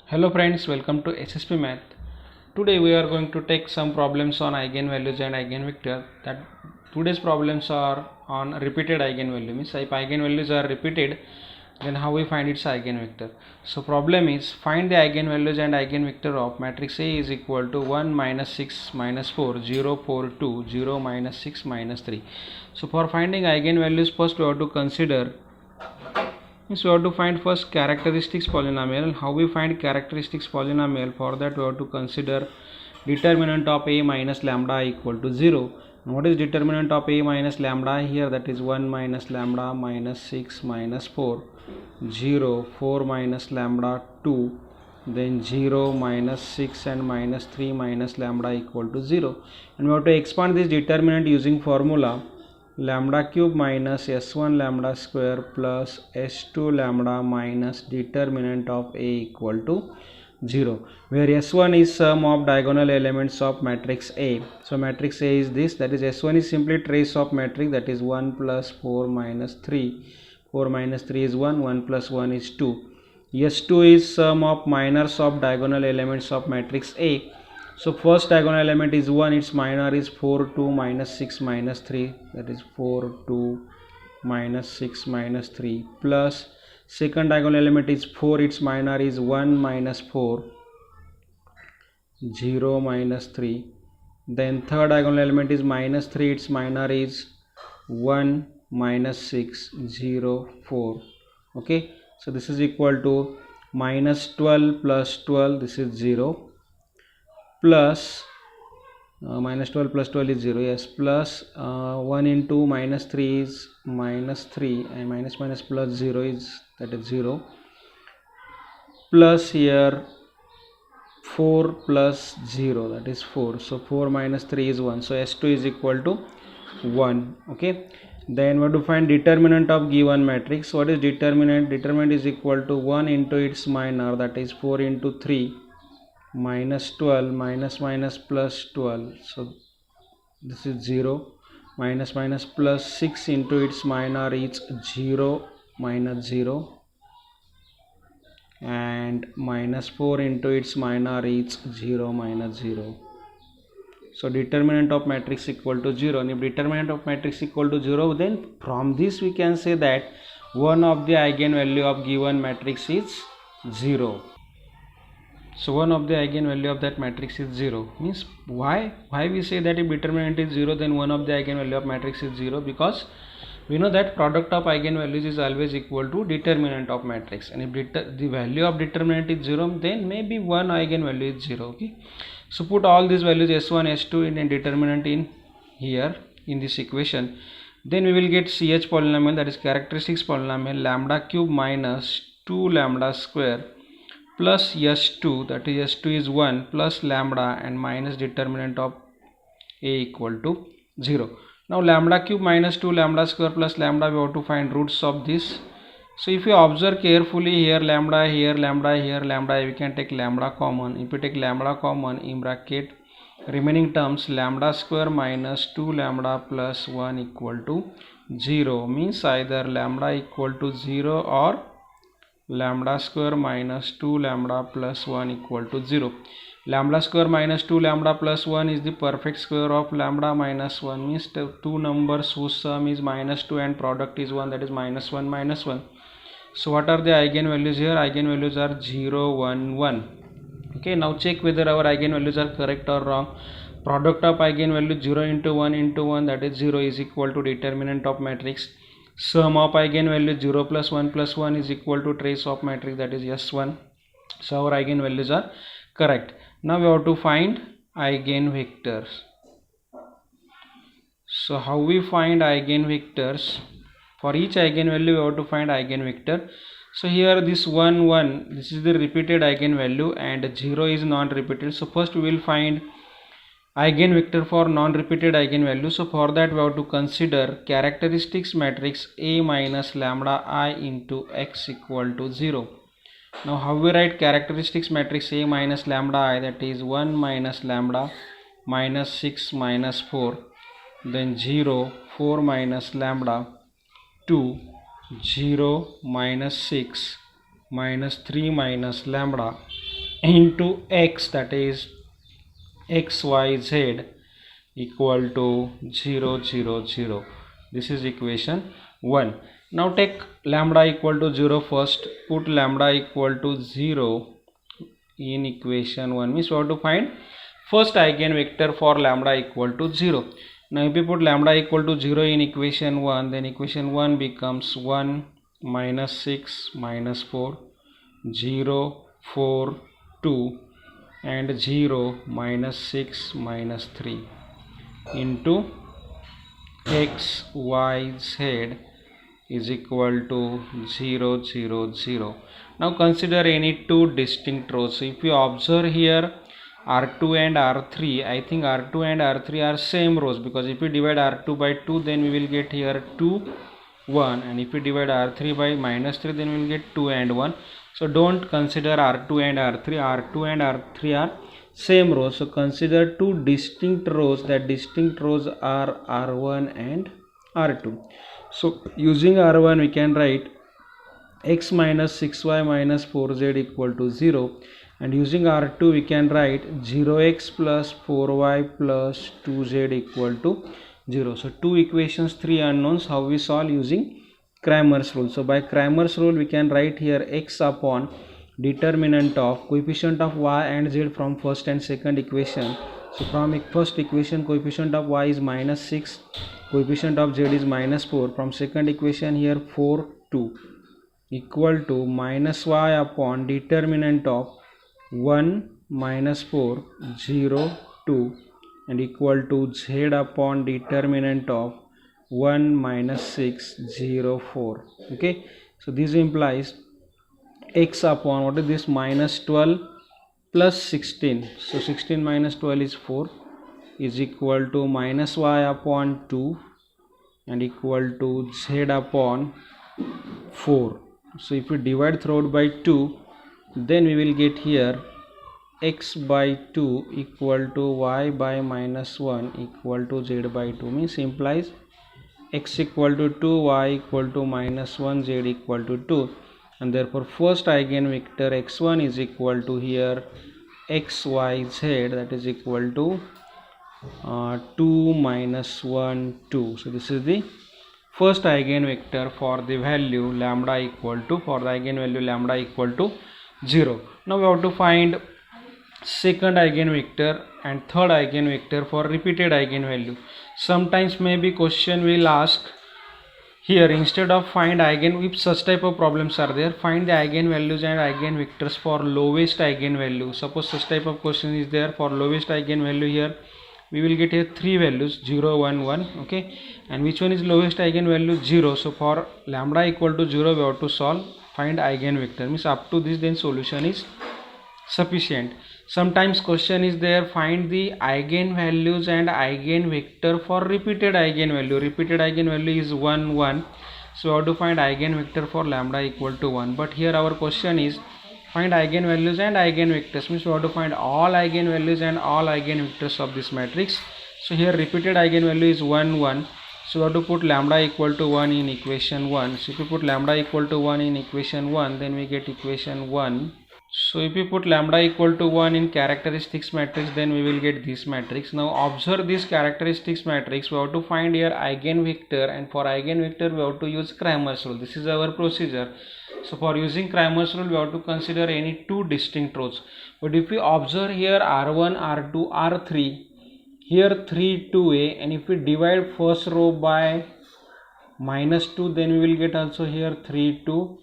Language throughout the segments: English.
Hello friends, welcome to SSP Math. Today we are going to take some problems on eigenvalues and eigenvector. That today's problems are on repeated eigenvalue. Means if eigenvalues are repeated, then how we find its eigenvector. So problem is find the eigenvalues and eigenvector of matrix A is equal to 1 minus 6 minus 4 0 4 2 0 minus 6 minus 3. So for finding eigenvalues, first we have to consider means we have to find first characteristics polynomial. How we find characteristics polynomial? For that we have to consider determinant of a minus lambda equal to 0. And what is determinant of a minus lambda here? That is 1 minus lambda minus 6 minus 4 0 4 minus lambda 2, then 0 minus 6 and minus 3 minus lambda equal to 0. And we have to expand this determinant using formula lambda cube minus s1 lambda square plus s2 lambda minus determinant of a equal to 0, where s1 is sum of diagonal elements of matrix A. So matrix A is this, that is s1 is simply trace of matrix, that is 1 plus 4 minus 3. 4 minus 3 is 1, 1 plus 1 is 2. S2 is sum of minors of diagonal elements of matrix A. So first diagonal element is 1, its minor is 4 2 minus 6 minus 3, that is 4 2 minus 6 minus 3, plus second diagonal element is 4, its minor is 1 minus 4 0 minus 3, then third diagonal element is minus 3, its minor is 1 minus 6 0 4. Okay, so this is equal to minus 12 plus 12, this is 0, plus minus 12 plus 12 is 0, yes, plus 1 into minus 3 is minus 3 and minus minus plus 0 is, that is 0, plus here 4 plus 0, that is 4, so 4 minus 3 is 1, so s2 is equal to 1. Okay, then we have to find determinant of given matrix. What is determinant? Determinant is equal to 1 into its minor, that is 4 into 3 minus 12 minus minus plus 12, so this is 0, minus minus plus 6 into its minor is 0 minus 0, and minus 4 into its minor is 0 minus 0. So determinant of matrix equal to 0, and if determinant of matrix equal to 0, then from this we can say that one of the eigenvalue of given matrix is 0. So one of the eigenvalue of that matrix is 0. Means why we say that if determinant is 0, then one of the eigenvalue of matrix is 0? Because we know that product of eigenvalues is always equal to determinant of matrix, and if the value of determinant is 0, then maybe one eigenvalue is 0. Okay, so put all these values s1 s2 in a determinant in here in this equation, then we will get ch polynomial, that is characteristics polynomial, lambda cube minus 2 lambda square plus s2, that is s2 is 1, plus lambda and minus determinant of a equal to 0. Now lambda cube minus 2 lambda square plus lambda, we have to find roots of this. So if you observe carefully, here lambda, here lambda, here lambda, we can take lambda common. If you take lambda common, in bracket remaining terms lambda square minus 2 lambda plus 1 equal to 0, means either lambda equal to 0 or lambda square minus 2 lambda plus 1 equal to 0. Lambda square minus 2 lambda plus 1 is the perfect square of lambda minus 1, means two numbers whose sum is minus 2 and product is 1, that is minus 1 minus 1. So what are the eigenvalues here? Eigenvalues are 0 1 1. Okay, now check whether our eigenvalues are correct or wrong. Product of eigenvalue 0 into 1, that is 0, is equal to determinant of matrix. Sum of eigenvalues 0 plus 1 is equal to trace of matrix, that is s1. So our eigenvalues are correct. Now we have to find eigenvectors. So how we find eigenvectors? For each eigenvalue we have to find eigenvector. So here this 1 1, this is the repeated eigenvalue, and 0 is non-repeated. So first we will find eigenvector for non-repeated eigenvalue. So for that we have to consider characteristics matrix A minus lambda I into x equal to 0. Now how we write characteristics matrix A minus lambda I? That is 1 minus lambda minus 6 minus 4, then 0 4 minus lambda 2 0 minus 6 minus 3 minus lambda into x, that is xyz equal to 0 0 0. This is equation 1. Now take lambda equal to 0 first. Put lambda equal to 0 in equation 1, means we have to find first eigenvector for lambda equal to 0. Now if you put lambda equal to 0 in equation 1, then equation 1 becomes 1 minus 6 minus 4, 0 4 2 and 0 minus 6 minus 3 into x y z is equal to 0 0 0. Now consider any two distinct rows. So if you observe here R2 and R3, I think R2 and R3 are same rows, because if we divide R2 by 2, then we will get here 2 1, and if we divide R3 by minus 3, then we will get 2 and 1. So don't consider R2 and R3. R2 and R3 are same rows, so consider two distinct rows. That distinct rows are R1 and R2. So using R1 we can write x minus 6y minus 4z equal to 0, and using R2 we can write 0x plus 4y plus 2z equal to 0. So two equations, three unknowns. How we solve? Using Cramer's rule. So by Cramer's rule we can write here x upon determinant of coefficient of y and z from first and second equation. So from first equation coefficient of y is minus 6, coefficient of z is minus 4. From second equation here 4 2 equal to minus y upon determinant of 1 minus 4 0 2 and equal to z upon determinant of 1 minus 6 0 4. Okay, so this implies x upon, what is this, minus 12 plus 16. So 16 minus 12 is 4 is equal to minus y upon 2 and equal to z upon 4. So if we divide throughout by 2, then we will get here x by 2 equal to y by minus 1 equal to z by 2, means implies x equal to 2, y equal to minus 1, z equal to 2, and therefore first eigenvector x1 is equal to here xyz, that is equal to 2 minus 1 2. So this is the first eigenvector for the value lambda equal to, for the eigenvalue lambda equal to 0. Now we have to find second eigenvector and third eigenvector for repeated eigenvalue. Sometimes maybe question will ask here, instead of find eigen, if such type of problems are there, find the eigenvalues and eigenvectors for lowest eigenvalue. Suppose such type of question is there. For lowest eigenvalue here we will get here three values 0 1 1. Okay, and which one is lowest eigenvalue? 0. So for lambda equal to 0 we have to solve, find eigenvector, means up to this then solution is sufficient. Sometimes question is there, find the eigenvalues and eigenvector for repeated eigenvalue. Repeated eigenvalue is 1 1, so we have to find eigenvector for lambda equal to 1. But here our question is find eigenvalues and eigenvectors, means we have to find all eigenvalues and all eigenvectors of this matrix. So here repeated eigenvalue is 1 1, so we have to put lambda equal to 1 in equation 1. So if you put lambda equal to 1 in equation 1, then we get equation 1. So if you put lambda equal to 1 in characteristics matrix, then we will get this matrix. Now observe this characteristics matrix. We have to find here eigenvector, and for eigenvector we have to use Cramer's rule. This is our procedure. So for using Cramer's rule we have to consider any two distinct rows. But if we observe here R1, R2, R3, here 3 2a, and if we divide first row by minus 2, then we will get also here 3 2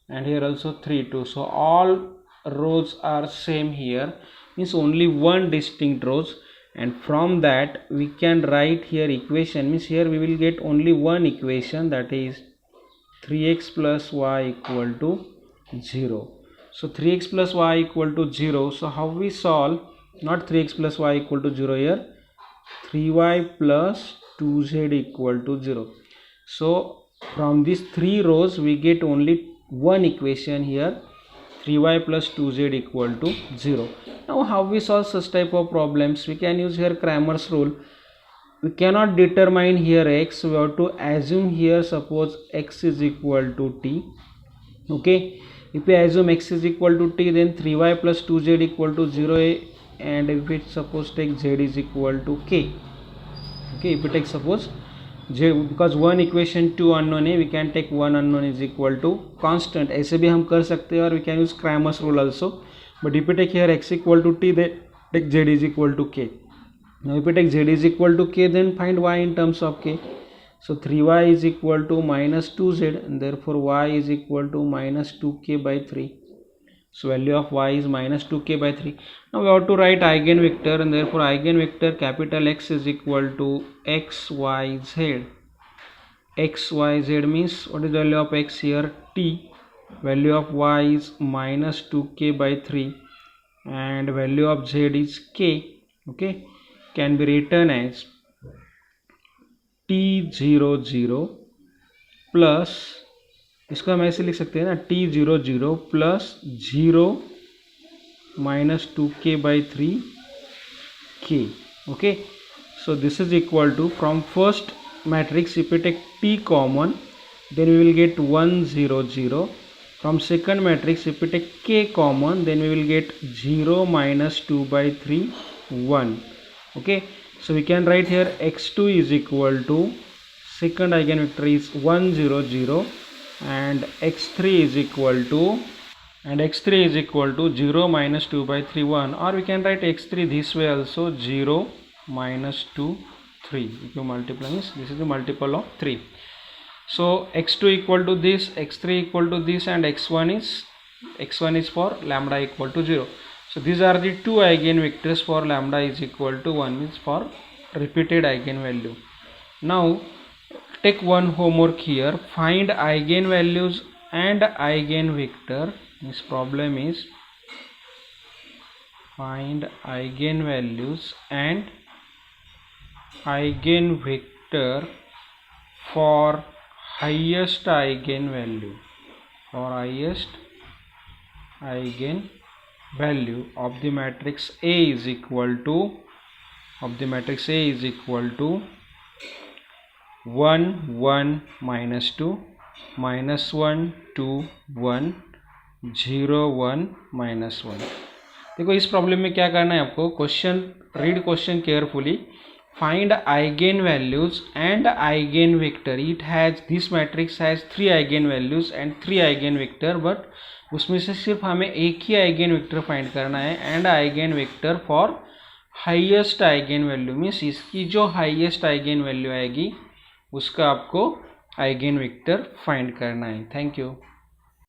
and here also 3 2. So all rows are same here, means only one distinct rows, and from that we can write here equation, means here we will get only one equation, that is 3x plus y equal to 0. So 3x plus y equal to 0. So how we solve? Not 3x plus y equal to 0 here, 3y plus 2z equal to 0. So from these three rows we get only one equation here, 3y plus 2z equal to 0. Now how we solve such type of problems? We can use here Cramer's rule. We cannot determine here x, we have to assume here suppose x is equal to t. Okay, If we assume x is equal to t, then 3y plus 2z equal to 0, and if we suppose take z is equal to k. Okay, if we take suppose j, because one equation two unknown है, we can take one unknown is equal to constant. ऐसे भी हम कर सकते हैं, और we can use Cramer's rule also. But if we take here x equal to t, then take z is equal to k. Now if we take z is equal to k, then find y in terms of k. So 3y is equal to minus 2z, and therefore y is equal to minus 2k by 3. So value of y is minus 2k by 3. Now we have to write eigenvector, and therefore eigenvector capital X is equal to x, y, z. X, y, z means what is the value of x here? T. Value of y is minus 2k by 3, and value of z is k. Okay, can be written as t00 plus, इसको हम ऐसे लिख सकते हैं ना, t00 plus 0 minus 2k by 3k. Okay, so this is equal to, from first matrix if we take t common, then we will get 1 0 0. From second matrix if we take k common, then we will get 0 minus 2 by 3 1. Okay, so we can write here x2 is equal to, second eigenvector is 1 0 0, and x3 is equal to 0 minus 2 by 3 1, or we can write x3 this way also, 0 minus 2 3. If you multiply this, this is the multiple of 3. So x2 equal to this, x3 equal to this, and x1 is for lambda equal to 0. So these are the two eigenvectors for lambda is equal to 1, means for repeated eigenvalue. Now take one homework here, find eigenvalues and eigenvector. This problem is find eigenvalues and eigenvector for highest eigenvalue, of the matrix A is equal to, 1 1 minus 2 minus 1 2 1 0 1 minus 1. देखो इस problem में क्या करना है आपको, read question carefully. Find eigen values and eigen vector. It has, this matrix has 3 eigen values and 3 eigen vector, but उसमें से सिर्फ हमें एक ही आइगेन वेक्टर फाइंड करना है. And eigen vector for highest eigen value, means इसकी जो highest eigen value आएगी उसका आपको आइगेन वेक्टर फाइंड करना है. Thank you.